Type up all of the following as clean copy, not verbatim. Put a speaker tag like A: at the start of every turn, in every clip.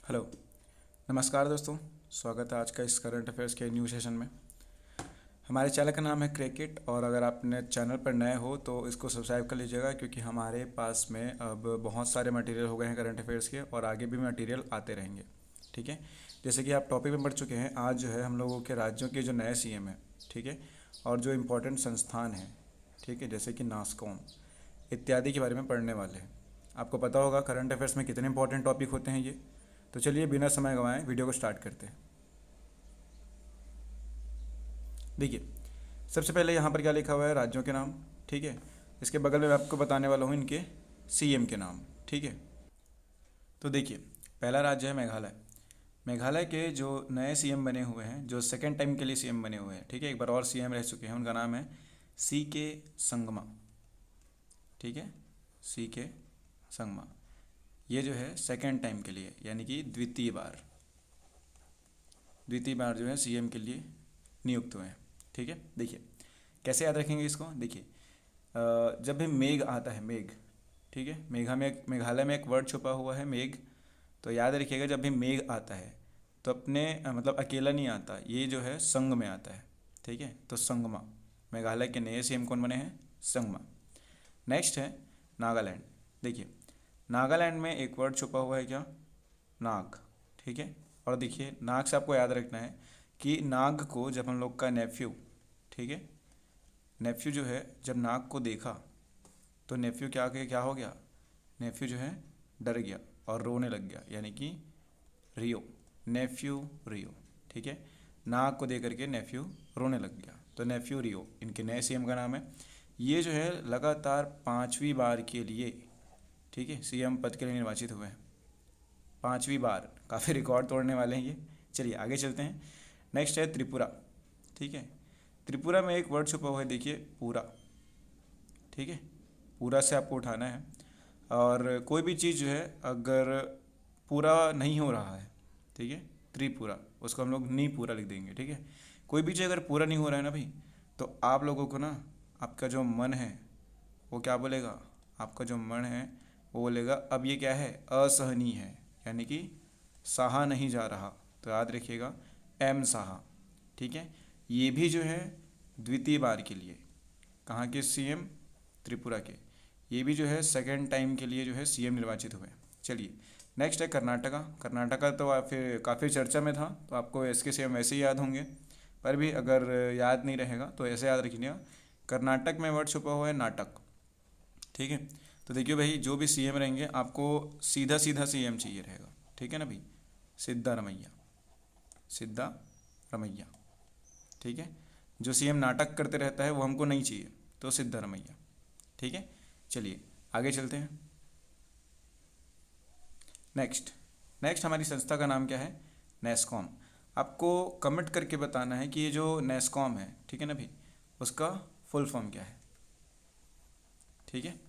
A: Hello. नमस्कार दोस्तों। स्वागत है आज का इस करंट अफेयर्स के न्यू सेशन में। हमारे चैनल का नाम है क्रिकेट, और अगर आपने चैनल पर नए हो तो इसको सब्सक्राइब कर लीजिएगा, क्योंकि हमारे पास में अब बहुत सारे मटेरियल हो गए हैं करंट अफेयर्स के, और आगे भी मटेरियल आते रहेंगे। ठीक है। जैसे कि आप टॉपिक में बढ़ चुके हैं, आज जो है हम लोगों के राज्यों के जो नए सीएम हैं, ठीक है, और जो इम्पोर्टेंट संस्थान हैं, ठीक है, जैसे कि नास्कॉम इत्यादि के बारे में पढ़ने वाले हैं। आपको पता होगा करंट अफेयर्स में कितने इंपॉर्टेंट टॉपिक होते हैं ये। तो चलिए बिना समय गंवाए वीडियो को स्टार्ट करते हैं। देखिए, सबसे पहले यहाँ पर क्या लिखा हुआ है, राज्यों के नाम। ठीक है। इसके बगल में मैं आपको बताने वाला हूँ इनके सीएम के नाम। ठीक है। तो देखिए, पहला राज्य है मेघालय। मेघालय के जो नए सीएम बने हुए हैं, जो सेकेंड टाइम के लिए सीएम बने हुए हैं, ठीक है, एक बार और सीएम रह चुके हैं, उनका नाम है CK संगमा। ठीक है, CK संगमा। ये जो है सेकेंड टाइम के लिए, यानी कि द्वितीय बार जो है सीएम के लिए नियुक्त हुए हैं। ठीक है। देखिए, कैसे याद रखेंगे इसको। देखिए, जब भी मेघ आता है, मेघ, ठीक है, मेघालय में एक वर्ड छुपा हुआ है, मेघ। तो याद रखिएगा, जब भी मेघ आता है तो अपने मतलब अकेला नहीं आता, ये जो है संग में आता है। ठीक है। तो संगमा, मेघालय के नए सीएम कौन बने हैं, संगमा। नेक्स्ट है नागालैंड। देखिए, नागालैंड में एक वर्ड छुपा हुआ है, क्या, नाग। ठीक है। और देखिए, नाग से आपको याद रखना है कि नाग को जब हम लोग का नेफ्यू, ठीक है, नेफ्यू जो है जब नाग को देखा तो नेफ्यू क्या हो गया, नेफ्यू जो है डर गया और रोने लग गया, यानी कि रियो, नेफ्यू रियो। ठीक है। नाग को देख करके नेफ्यू रोने लग गया, तो नेफ्यू रियो इनके नए सीएम का नाम है। ये जो है लगातार 5वीं बार के लिए, ठीक है, सीएम पद के लिए निर्वाचित हुए हैं। 5वीं बार, काफ़ी रिकॉर्ड तोड़ने वाले हैं ये। चलिए आगे चलते हैं। नेक्स्ट है त्रिपुरा। ठीक है। त्रिपुरा में एक वर्ड छुपा हुआ है, देखिए, पूरा। ठीक है। पूरा से आपको उठाना है, और कोई भी चीज़ जो है अगर पूरा नहीं हो रहा है, ठीक है, त्रिपुरा, उसको हम लोग नहीं पूरा लिख देंगे। ठीक है। कोई भी चीज़ अगर पूरा नहीं हो रहा है ना भाई, तो आप लोगों को ना, आपका जो मन है वो क्या बोलेगा, आपका जो मन है वो बोलेगा अब ये क्या है, असहनीय है, यानी कि सहा नहीं जा रहा। तो याद रखिएगा, एम साहा। ठीक है। ये भी जो है द्वितीय बार के लिए, कहाँ के सीएम, त्रिपुरा के, ये भी जो है सेकेंड टाइम के लिए जो है सीएम निर्वाचित हुए। चलिए, नेक्स्ट है कर्नाटका। कर्नाटका तो फिर काफ़ी चर्चा में था, तो आपको इसके सीएम वैसे ही याद होंगे, पर भी अगर याद नहीं रहेगा तो ऐसे याद रखिएगा, कर्नाटक में वर्ड छुपा हुआ है नाटक। ठीक है। तो देखिए भाई, जो भी सीएम रहेंगे आपको सीधा सीधा सीएम चाहिए रहेगा। ठीक है ना भाई, सिद्धारमैया, सिद्धारमैया। ठीक है। जो सीएम नाटक करते रहता है वो हमको नहीं चाहिए, तो सिद्धारमैया। ठीक है। चलिए आगे चलते हैं। नेक्स्ट नेक्स्ट हमारी संस्था का नाम क्या है, नेस्कॉम। आपको कमेंट करके बताना है कि ये जो नेस्कॉम है, ठीक है ना भाई, उसका फुल फॉर्म क्या है। ठीक है,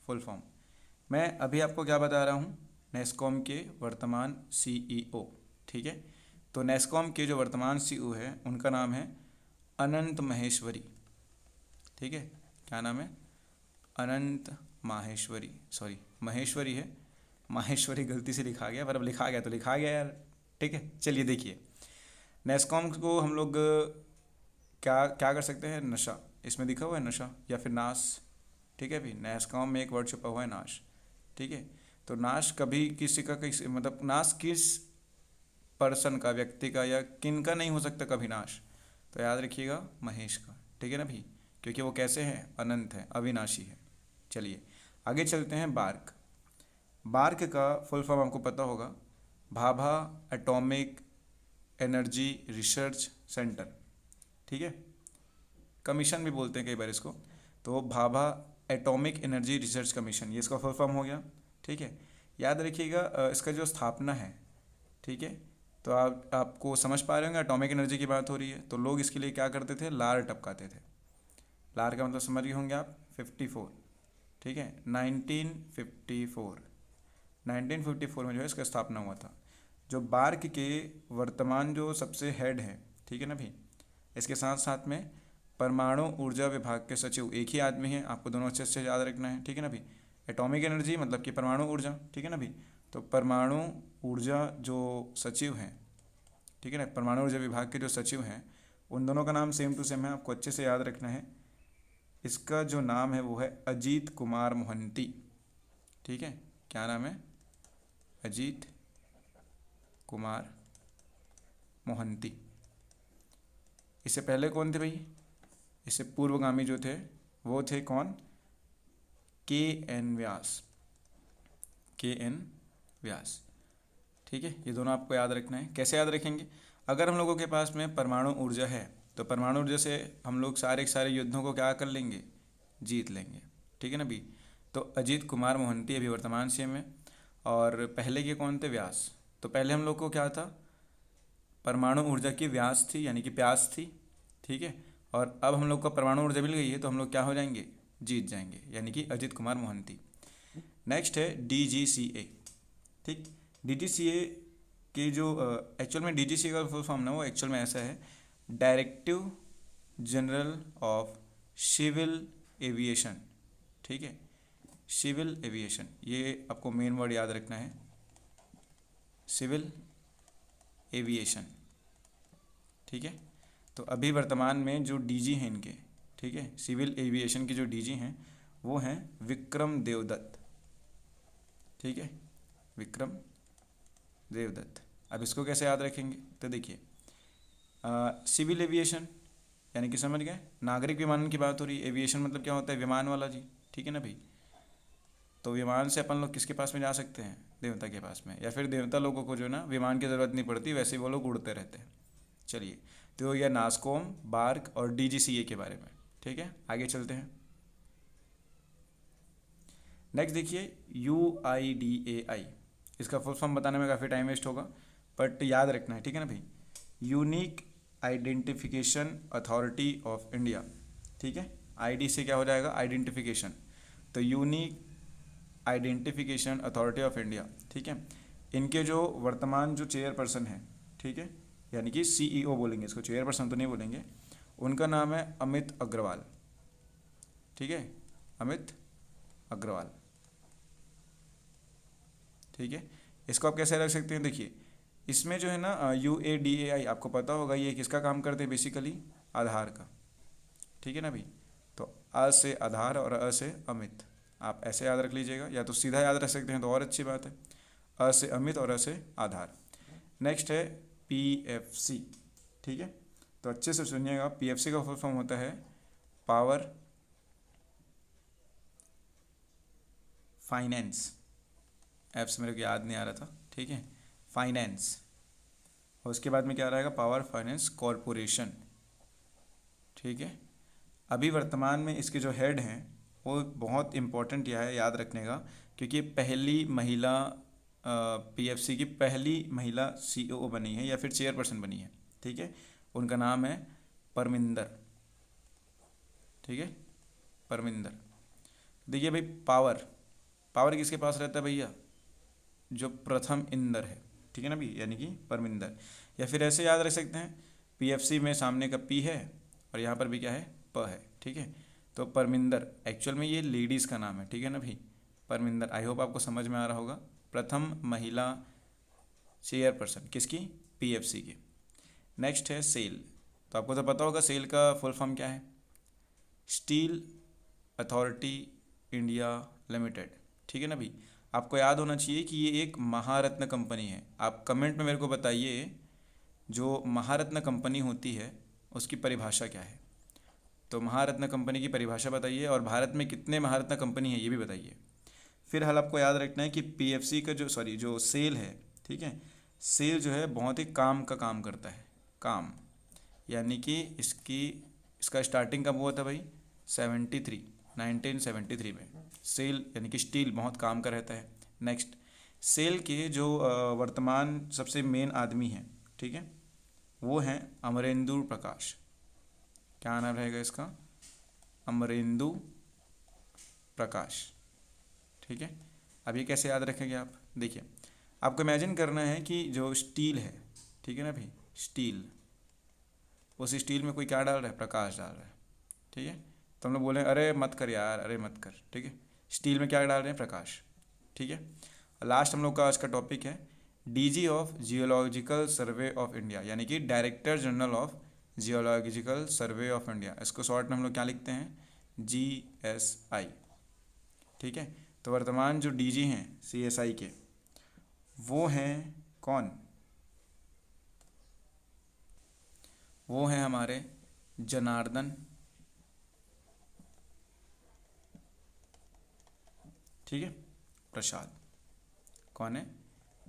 A: फुल फॉर्म मैं अभी आपको क्या बता रहा हूँ, नेस्कॉम के वर्तमान CEO। ठीक है। तो नेस्कॉम के जो वर्तमान CEO है उनका नाम है अनंत महेश्वरी। ठीक है। क्या नाम है, अनंत माहेश्वरी, सॉरी महेश्वरी है, माहेश्वरी गलती से लिखा गया, पर अब लिखा गया तो लिखा गया यार। ठीक है। चलिए देखिए, नेस्कॉम को हम लोग क्या क्या कर सकते हैं, नशा, इसमें दिखा हुआ है नशा या फिर नाश। ठीक है भाई, नेस्कॉम में एक वर्ड छुपा हुआ है नाश। ठीक है। तो नाश कभी किसी का, किसी मतलब नाश किस पर्सन का, व्यक्ति का या किन का नहीं हो सकता कभी नाश, तो याद रखिएगा महेश का। ठीक है ना भाई, क्योंकि वो कैसे हैं, अनंत है, अविनाशी है। चलिए आगे चलते हैं। बार्क। बार्क का फुल फॉर्म आपको पता होगा, Bhabha atomic energy research centre. ठीक है। कमीशन भी बोलते हैं कई बार इसको, तो Bhabha atomic energy research commission, ये इसका फुल फॉर्म हो गया। ठीक है। याद रखिएगा इसका जो स्थापना है, ठीक है, तो आपको समझ पा रहे होंगे, एटॉमिक एनर्जी की बात हो रही है, तो लोग इसके लिए क्या करते थे, लार टपकाते थे। लार का मतलब समझ रहे होंगे आप, 54। ठीक है, 1954, 1954 में जो है इसका स्थापना हुआ था। जो बार्क के वर्तमान जो सबसे हेड हैं, ठीक है ना भाई, इसके साथ साथ में परमाणु ऊर्जा विभाग के सचिव एक ही आदमी हैं, आपको दोनों अच्छे से याद रखना है। ठीक है ना भाई, एटॉमिक एनर्जी मतलब कि परमाणु ऊर्जा, ठीक है ना भाई, तो परमाणु ऊर्जा जो सचिव हैं, ठीक है ना, परमाणु ऊर्जा विभाग के जो सचिव हैं, उन दोनों का नाम सेम टू सेम है, आपको अच्छे से याद रखना है। इसका जो नाम है वो है अजीत कुमार मोहंती, ठीक है। क्या नाम है? अजीत कुमार मोहंती। इससे पहले कौन थे भाई? इससे पूर्वगामी जो थे वो थे कौन? के एन व्यास, के एन व्यास, ठीक है। ये दोनों आपको याद रखना है। कैसे याद रखेंगे? अगर हम लोगों के पास में परमाणु ऊर्जा है तो परमाणु ऊर्जा से हम लोग सारे के सारे युद्धों को क्या कर लेंगे? जीत लेंगे, ठीक है ना भी। तो अजीत कुमार मोहंती अभी वर्तमान सीएम है। और पहले के कौन थे? व्यास। तो पहले हम लोग को क्या था? परमाणु ऊर्जा की व्यास थी, यानी कि प्यास थी, ठीक है। और अब हम लोग को परमाणु ऊर्जा मिल गई है तो हम लोग क्या हो जाएंगे? जीत जाएंगे, यानी कि अजीत कुमार मोहंती। नेक्स्ट है DGCA, ठीक। DGCA के जो एक्चुअल में DGCA का फुल फॉर्म ना, वो एक्चुअल में ऐसा है, directive general of civil aviation, ठीक है। सिविल एविएशन, ये आपको मेन वर्ड याद रखना है, सिविल एविएशन, ठीक है। तो अभी वर्तमान में जो DG हैं इनके, ठीक है, सिविल एविएशन के जो DG हैं वो हैं विक्रम देवदत्त, ठीक है, विक्रम देवदत्त। अब इसको कैसे याद रखेंगे? तो देखिए, सिविल एविएशन यानी कि समझ गए, नागरिक विमानन की बात हो रही है। एविएशन मतलब क्या होता है? विमान वाला जी, ठीक है ना भाई। तो विमान से अपन लोग किसके पास में जा सकते हैं? देवता के पास में, या फिर देवता लोगों को जो ना विमान की ज़रूरत नहीं पड़ती, वैसे ही वो लोग उड़ते रहते हैं। चलिए, तो यह नास्कॉम, बार्क और DGCA के बारे में, ठीक है। आगे चलते हैं। नेक्स्ट देखिए UIDAI, इसका फुल फॉर्म बताने में काफ़ी टाइम वेस्ट होगा, बट याद रखना है, ठीक है ना भाई। Unique identification authority of India, ठीक है। ID से क्या हो जाएगा? आइडेंटिफिकेशन। तो unique identification authority of India, ठीक है। इनके जो वर्तमान जो चेयरपर्सन है, ठीक है, यानी कि CEO बोलेंगे इसको, चेयरपर्सन तो नहीं बोलेंगे। उनका नाम है अमित अग्रवाल, ठीक है, अमित अग्रवाल, ठीक है। इसको आप कैसे रख सकते हैं? देखिए, इसमें जो है ना UADAI, आपको पता होगा ये किसका काम करते हैं? बेसिकली आधार का, ठीक है ना भाई। तो अ से आधार और अ से अमित, आप ऐसे याद रख लीजिएगा, या तो सीधा याद रख सकते हैं तो और अच्छी बात है। अ से अमित और अ से आधार। नेक्स्ट है PFC, ठीक है। तो अच्छे से सुनिएगा, PFC का फुल फॉर्म होता है पावर फाइनेंस। एप्स मेरे को याद नहीं आ रहा था, ठीक है, फाइनेंस। और उसके बाद में क्या रहेगा? पावर फाइनेंस कॉरपोरेशन, ठीक है। अभी वर्तमान में इसके जो हेड हैं वो बहुत इम्पोर्टेंट यह है याद रखने का, क्योंकि पहली महिला PFC की पहली महिला CEO बनी है, या फिर चेयरपर्सन बनी है, ठीक है। उनका नाम है परमिंदर, ठीक है, परमिंदर। देखिए भाई, पावर पावर किसके पास रहता है भैया? जो प्रथम इंदर है, ठीक है ना भी, यानी कि परमिंदर। या फिर ऐसे याद रख सकते हैं, PFC में सामने का P है और यहाँ पर भी क्या है? प है, ठीक है। तो परमिंदर एक्चुअल में ये लेडीज़ का नाम है, ठीक है ना भाई, परमिंदर। आई होप आपको समझ में आ रहा होगा। प्रथम महिला चेयरपर्सन किसकी? PFC की। नेक्स्ट है सेल। तो आपको तो पता होगा सेल का फुल फॉर्म क्या है? स्टील अथॉरिटी इंडिया लिमिटेड, ठीक है ना भाई। आपको याद होना चाहिए कि ये एक महारत्न कंपनी है। आप कमेंट में मेरे को बताइए, जो महारत्न कंपनी होती है उसकी परिभाषा क्या है? तो महारत्न कंपनी की परिभाषा बताइए, और भारत में कितने महारत्न कंपनी है ये भी बताइए। फिर हाल आपको याद रखना है कि PFC का जो सेल है, ठीक है, सेल जो है बहुत ही काम का काम करता है, काम, यानी कि इसका स्टार्टिंग कब हुआ था भाई? 1973 में। सेल यानी कि स्टील बहुत काम का रहता है। नेक्स्ट, सेल के जो वर्तमान सबसे मेन आदमी हैं, ठीक है, वो हैं अमरेंदु प्रकाश। क्या नाम रहेगा इसका? अमरेंदु प्रकाश, ठीक है। अब ये कैसे याद रखेंगे आप? देखिए, आपको इमेजिन करना है कि जो स्टील है, ठीक है ना भाई, स्टील, उस स्टील में कोई क्या डाल रहा है? प्रकाश डाल रहा है, ठीक है। तो हम लोग बोले अरे मत कर यार, अरे मत कर, ठीक है। स्टील में क्या डाल रहे हैं? प्रकाश, ठीक है। लास्ट हम लोग का आज का टॉपिक है DG of geological survey of India, यानी कि director general of geological survey of India. इसको शॉर्ट में हम लोग क्या लिखते हैं, GSI। ठीक है, तो वर्तमान जो डीजी हैं CSI के, वो हैं कौन, वो हैं हमारे जनार्दन, ठीक है, प्रसाद। कौन है,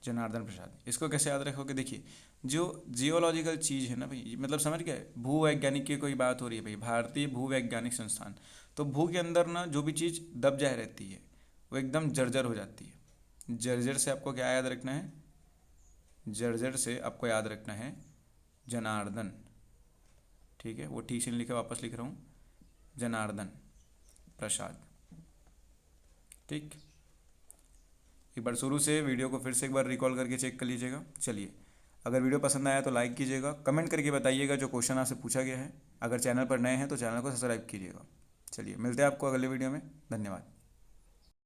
A: जनार्दन प्रसाद। इसको कैसे याद रखोगे, देखिए जो जियोलॉजिकल चीज़ है ना भाई, मतलब समझ गए, भूवैज्ञानिक की कोई बात हो रही है भाई, भारतीय भूवैज्ञानिक संस्थान, तो भू के अंदर ना जो भी चीज़ दब जाए रहती है वो एकदम जर्जर हो जाती है। जर्जर से आपको क्या याद रखना है, जर्जर से आपको याद रखना है जनार्दन। ठीक है, वो ठीक से नहीं लिखा, वापस लिख रहा हूँ, जनार्दन प्रसाद। ठीक, एक बार शुरू से वीडियो को फिर से एक बार रिकॉल करके चेक कर लीजिएगा। चलिए, अगर वीडियो पसंद आया तो लाइक कीजिएगा, कमेंट करके बताइएगा जो क्वेश्चन आपसे पूछा गया है। अगर चैनल पर नए हैं तो चैनल को सब्सक्राइब कीजिएगा। चलिए, मिलते हैं आपको अगले वीडियो में। धन्यवाद।